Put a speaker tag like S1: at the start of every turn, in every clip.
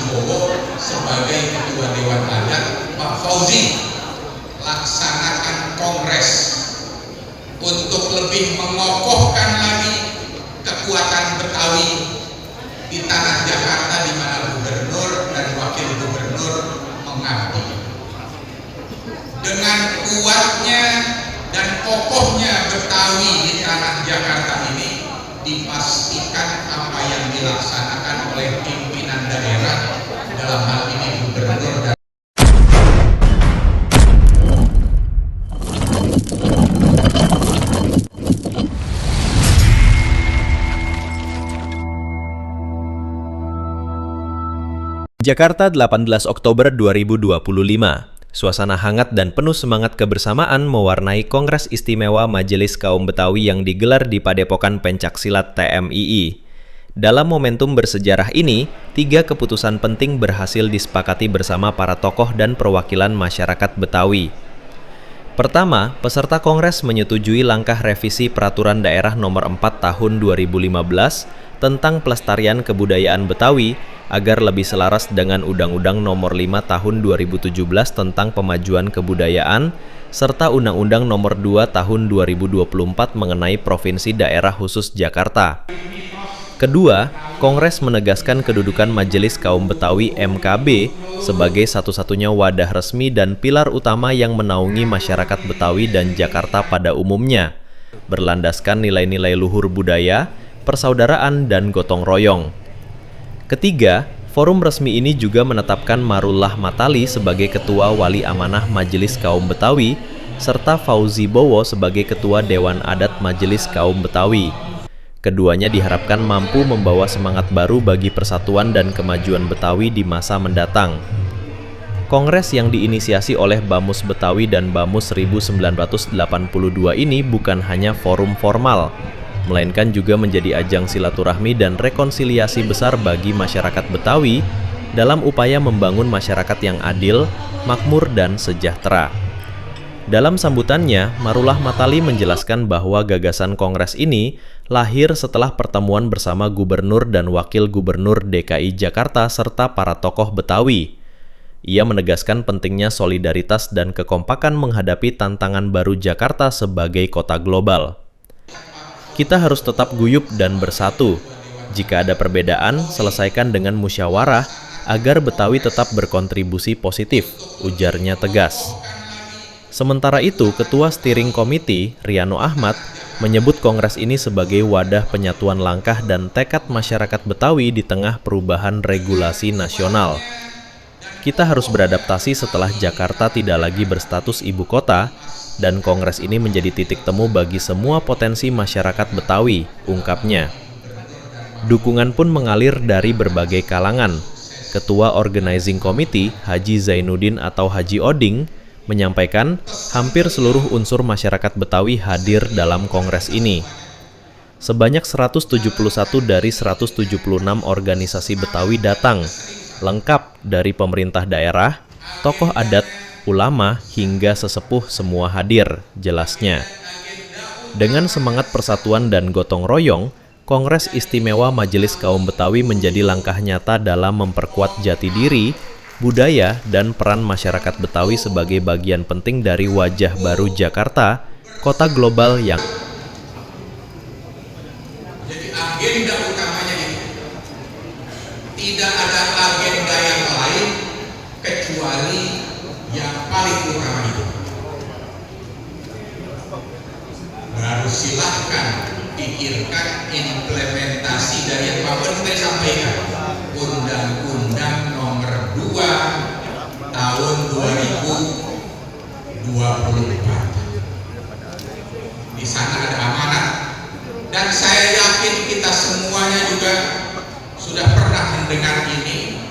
S1: Bowo sebagai Ketua Dewan Adat, Pak Fauzi laksanakan kongres untuk lebih mengokohkan lagi kekuatan Betawi di tanah Jakarta, di mana gubernur dan wakil gubernur mengabdi. Dengan kuatnya dan kokohnya Betawi di tanah Jakarta ini, dipastikan apa yang dilaksanakan oleh pimpinan daerah, dalam hal ini gubernur dan
S2: Jakarta 18 Oktober 2025. Suasana hangat dan penuh semangat kebersamaan mewarnai Kongres Istimewa Majelis Kaum Betawi yang digelar di Padepokan Pencaksilat TMII. Dalam momentum bersejarah ini, 3 keputusan penting berhasil disepakati bersama para tokoh dan perwakilan masyarakat Betawi. Pertama, peserta Kongres menyetujui langkah revisi Peraturan Daerah Nomor 4 Tahun 2015 tentang pelestarian kebudayaan Betawi agar lebih selaras dengan Undang-Undang Nomor 5 Tahun 2017 tentang Pemajuan Kebudayaan serta Undang-Undang Nomor 2 Tahun 2024 mengenai Provinsi Daerah Khusus Jakarta. Kedua, Kongres menegaskan kedudukan Majelis Kaum Betawi MKB sebagai satu-satunya wadah resmi dan pilar utama yang menaungi masyarakat Betawi dan Jakarta pada umumnya, berlandaskan nilai-nilai luhur budaya, persaudaraan, dan gotong royong. Ketiga, forum resmi ini juga menetapkan Marullah Matali sebagai Ketua Wali Amanah Majelis Kaum Betawi, serta Fauzi Bowo sebagai Ketua Dewan Adat Majelis Kaum Betawi. Keduanya diharapkan mampu membawa semangat baru bagi persatuan dan kemajuan Betawi di masa mendatang. Kongres yang diinisiasi oleh Bamus Betawi dan Bamus 1982 ini bukan hanya forum formal, melainkan juga menjadi ajang silaturahmi dan rekonsiliasi besar bagi masyarakat Betawi dalam upaya membangun masyarakat yang adil, makmur, dan sejahtera. Dalam sambutannya, Marullah Matali menjelaskan bahwa gagasan Kongres ini lahir setelah pertemuan bersama Gubernur dan Wakil Gubernur DKI Jakarta serta para tokoh Betawi. Ia menegaskan pentingnya solidaritas dan kekompakan menghadapi tantangan baru Jakarta sebagai kota global. Kita harus tetap guyup dan bersatu. Jika ada perbedaan, selesaikan dengan musyawarah agar Betawi tetap berkontribusi positif, ujarnya tegas. Sementara itu, Ketua Steering Committee, Riano Ahmad, menyebut Kongres ini sebagai wadah penyatuan langkah dan tekad masyarakat Betawi di tengah perubahan regulasi nasional. Kita harus beradaptasi setelah Jakarta tidak lagi berstatus ibu kota, dan Kongres ini menjadi titik temu bagi semua potensi masyarakat Betawi, ungkapnya. Dukungan pun mengalir dari berbagai kalangan. Ketua Organizing Committee, Haji Zainuddin atau Haji Oding, menyampaikan hampir seluruh unsur masyarakat Betawi hadir dalam Kongres ini. Sebanyak 171 dari 176 organisasi Betawi datang, lengkap dari pemerintah daerah, tokoh adat, ulama, hingga sesepuh semua hadir, jelasnya. Dengan semangat persatuan dan gotong royong, Kongres Istimewa Majelis Kaum Betawi menjadi langkah nyata dalam memperkuat jati diri, budaya, dan peran masyarakat Betawi sebagai bagian penting dari wajah baru Jakarta, kota global yang...
S1: Jadi agenda utamanya itu, tidak ada agenda yang lain kecuali yang paling utama itu. Baru silahkan pikirkan implementasi dari yang Pak Menteri sampaikan, Undang-Undang Nomor 2 Tahun 2024. Di sana ada amanat, dan saya yakin kita semuanya juga sudah pernah mendengar ini,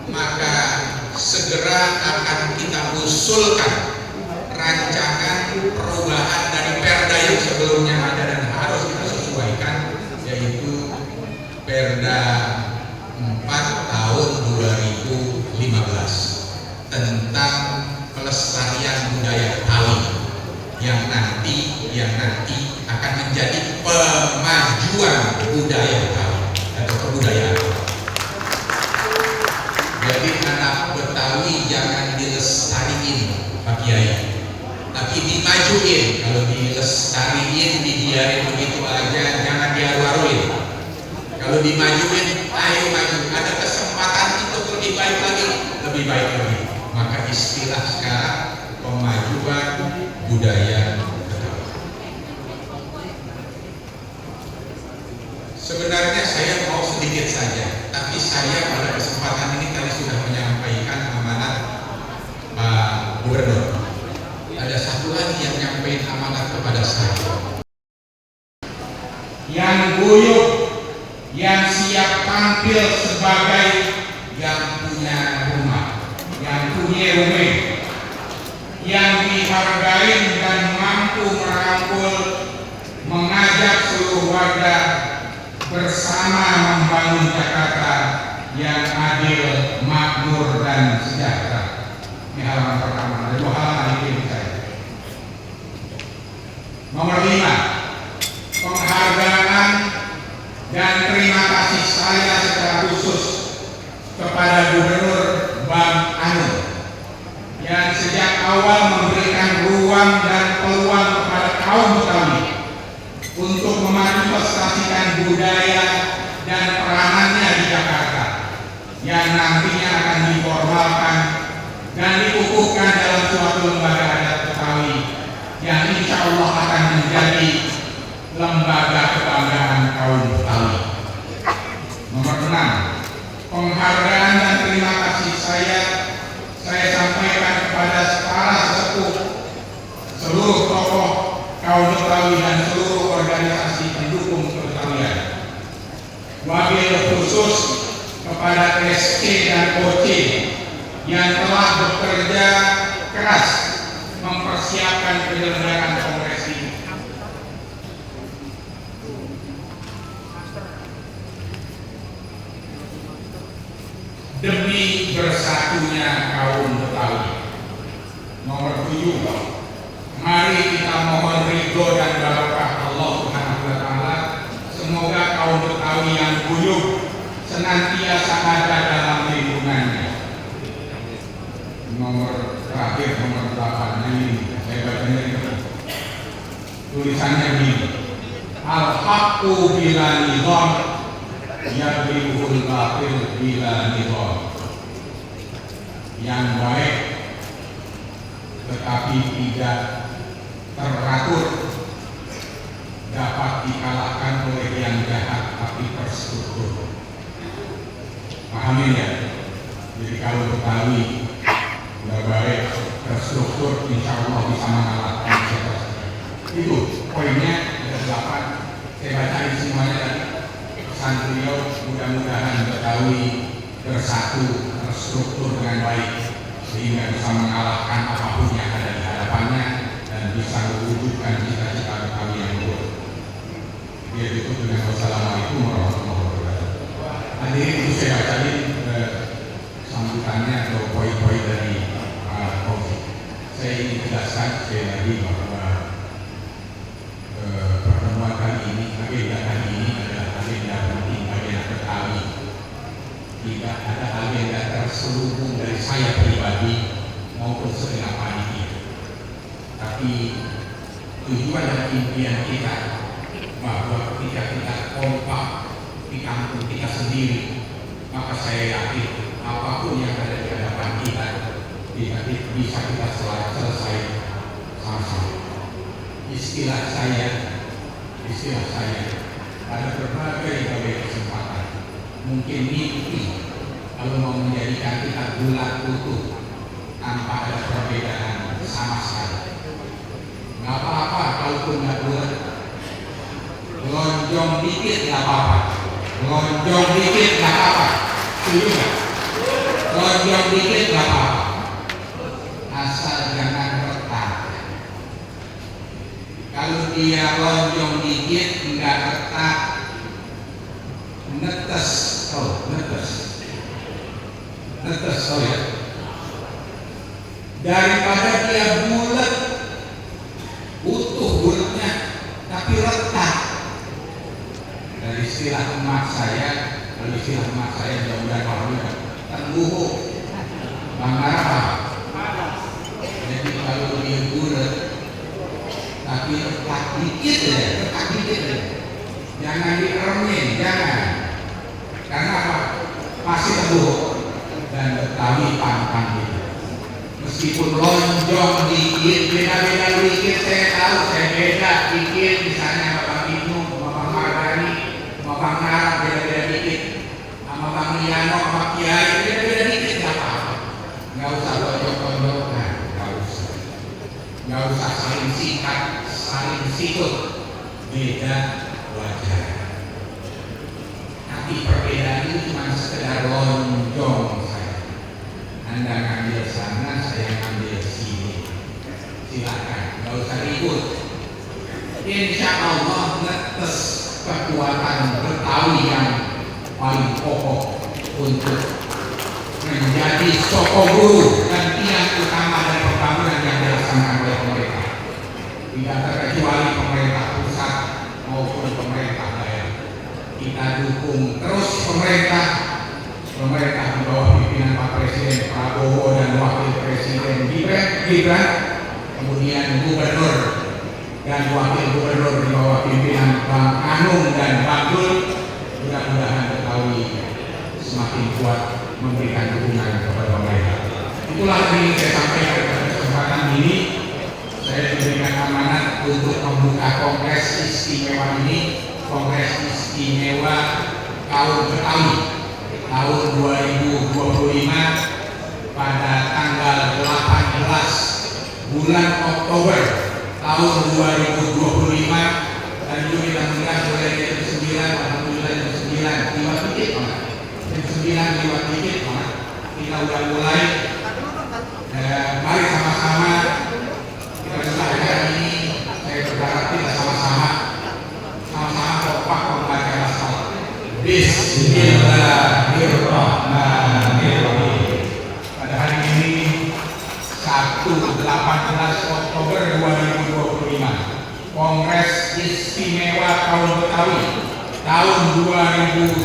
S1: maka segera akan kita usulkan rancangan perubahan dari Perda yang sebelumnya ada dan harus kita sesuaikan, yaitu Perda 4 Tahun 2015 tentang pelestarian budaya Betawi yang nanti akan menjadi pemajuan budaya Betawi atau kebudayaan. kiai. Tapi dimajuin, kalau dilestariin, dibiarin begitu aja, jangan diaru-aruin. Kalau dimajuin, ayo maju. Ada kesempatan untuk lebih baik lagi, lebih baik lagi. Maka istilah sekarang pemajuan budaya Betawi. Sebenarnya saya mau sedikit saja, tapi saya pada kesempatan ini tadi sudah menyampaikan amanat Pak Gubernur. Ada satu lagi yang nyampein amanat kepada saya. Yang guyup, yang siap tampil sebagai yang punya rumah, yang punya rumah, yang dihargai dan mampu merangkul, mengajak seluruh warga bersama membangun Jakarta yang adil, makmur, dan sejahtera. Ini halaman pertama, ada dua halaman ini saya. Nomor 5, penghargaan dan terima kasih saya secara khusus kepada Gubernur Bang Anu yang sejak awal memberikan ruang dan peluang kepada kaum Betawi untuk memanifestasikan budaya dan peranannya di Jakarta yang nantinya akan diformalkan dan dikukuhkan dalam suatu lembaga adat Betawi yang insya Allah akan menjadi lembaga kebanggaan kaum Betawi. Nomor 6, penghargaan dan terima kasih saya sampaikan kepada para sesepuh, seluruh tokoh kaum Betawi dan seluruh organisasi pendukung kebetawian. Wabil khusus kepada SC dan OC yang telah bekerja keras mempersiapkan penyelenggaraan kongres ini. Demi bersatunya kaum Betawi. Nomor 7, mari kita mohon ridho dan barokah Allah Subhanahu wa Ta'ala. Semoga kaum Betawi yang guyup senantiasa ada dalam lingkungannya. Nomor terakhir, nomor 8 ini saya bacanya ini. Tulisannya begini: Al-haqqu bila nizam yadribul batil bila nizam. Yang baik tetapi tidak teratur dapat dikalahkan oleh yang jahat tapi terstruktur. Pahami ya? Jadi kalau Betawi udah baik, terstruktur, insya Allah bisa mengalahkan siapa saja. Itu poinnya ada 8. Saya bacain semuanya tadi. Pesan beliau, mudah-mudahan Betawi bersatu, terstruktur dengan baik sehingga bisa mengalahkan apapun yang ada di hadapannya dan bisa mewujudkan cita-cita Betawi yang luhur. Dia ditutup dengan wassalamualaikum warahmatullahi wabarakatuh. Hadirin, itu saya bacain sambutannya atau poin-poin dari Fauzi. Saya ingin jelaskan sekali lagi bahwa pertemuan kali ini, agenda kali ini adalah agenda penting bagi anak Betawi. Tidak ada agenda terselubung dari saya pribadi maupun segenap panitia. Tapi tujuan dan impian kita bahwa ketika kita kompak di kampung kita sendiri, maka saya yakin apapun yang ada di hadapan kita bisa kita selesai sama-sama. Istilah saya ada berbagai kesempatan. Mungkin mimpi kalau mau menjadikan kita bulat utuh tanpa ada perbedaan sama sekali. Nggak apa-apa kalaupun nggak bulat, lonjong dikit nggak apa-apa. Lonjong dikit nggak apa-apa. Setuju nggak? Lonjong dikit nggak apa-apa. Asal jangan retak. Kalau dia lonjong dikit nggak retak, netes, ya. Daripada dia bulat, utuh bulatnya, tapi retak. Dari istilah emak saya, mudah-mudahan paham ya, tengguh, banggar apa? Jadi kalau dikit ya, retak dikit ya. Jangan dikeremin, jangan. Karena apa? Pasti teguh dan Betawi pantang gitu. Meskipun lonjong dikit, beda-beda dikit, saya tahu, saya beda dikit. Misalnya sama Bang Ibnu, sama Bang Mardani, sama Bang Nara, beda-beda dikit. Sama Bang Liano, sama Kiai, beda-beda dikit, gak apa-apa. Gak usah tonjok-tonjokan, gak usah. Gak usah saling sikat, saling sikut. Beda wajar. Tapi perbedaan itu cuma sekedar lonjong saja. Anda ngambil sana, saya ngambil sini. Silakan, nggak usah ribut. Insya Allah netes kekuatan Betawi yang paling kokoh untuk menjadi sokong guru dan tiang utama dari pembangunan yang dilaksanakan oleh pemerintah. Tidak terkecuali pemerintah pusat maupun pemerintah daerah. Kita dukung terus pemerintah di bawah pimpinan Pak Presiden Prabowo dan Wakil Presiden Gibran, kemudian Gubernur dan Wakil Gubernur di bawah pimpinan Bang Anung dan Bang Dul. Mudah-mudahan Betawi semakin kuat memberikan dukungan kepada pemerintah. Itulah yang ingin saya sampaikan pada kesempatan ini. Saya diberikan amanat untuk membuka Kongres Istimewa ini, Kongres Istimewa Kaum Betawi tahun 2025 pada tanggal 18 bulan Oktober tahun 2025, dan juga mudah-mudahan mulai jam 9, alhamdulillah jam 9 lewat dikit banget, jam 9 lewat dikit banget kita udah mulai. Mari sama-sama kita selesaikan ini. Saya berharap kita sama-sama kompak membaca basmalah. Bismillahirrahmanirrahim. Pada hari ini Sabtu 18 Oktober 2025, Kongres Istimewa Kaum Betawi tahun 2025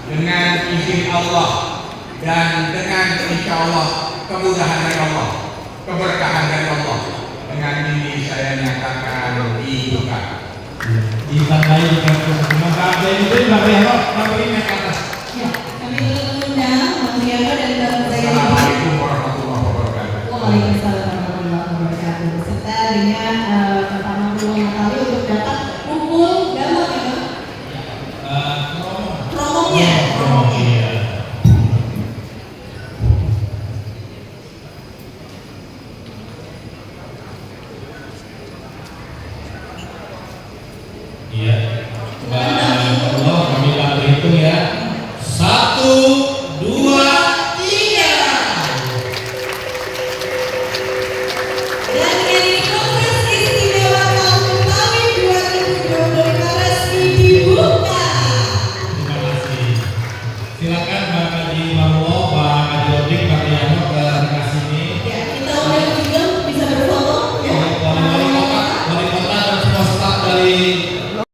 S1: dengan izin Allah dan dengan insya Allah kemudahan dari Allah, keberkahan dari Allah. Dengan ini saya nyatakan dibuka.
S3: Ditandai dengan semangat dan itu Bapak ya Pak, Bapak ini ke atas.
S4: Ya, kami undang Bang Riano dan Bang Zaini.
S1: Assalamualaikum warahmatullahi wabarakatuh.
S4: Waalaikumsalam warahmatullahi wabarakatuh. Beserta dengan pertama peluang kali untuk dapat kumpul gambar ya Bang? Promongnya.
S3: Iya. Allah kami akan berhitung ya. 1, 2, 3.
S4: Dan ini Kongres Istimewa Kaum Betawi 2025 resmi dibuka.
S3: Terima kasih. Silakan Bapak Haji Maulana.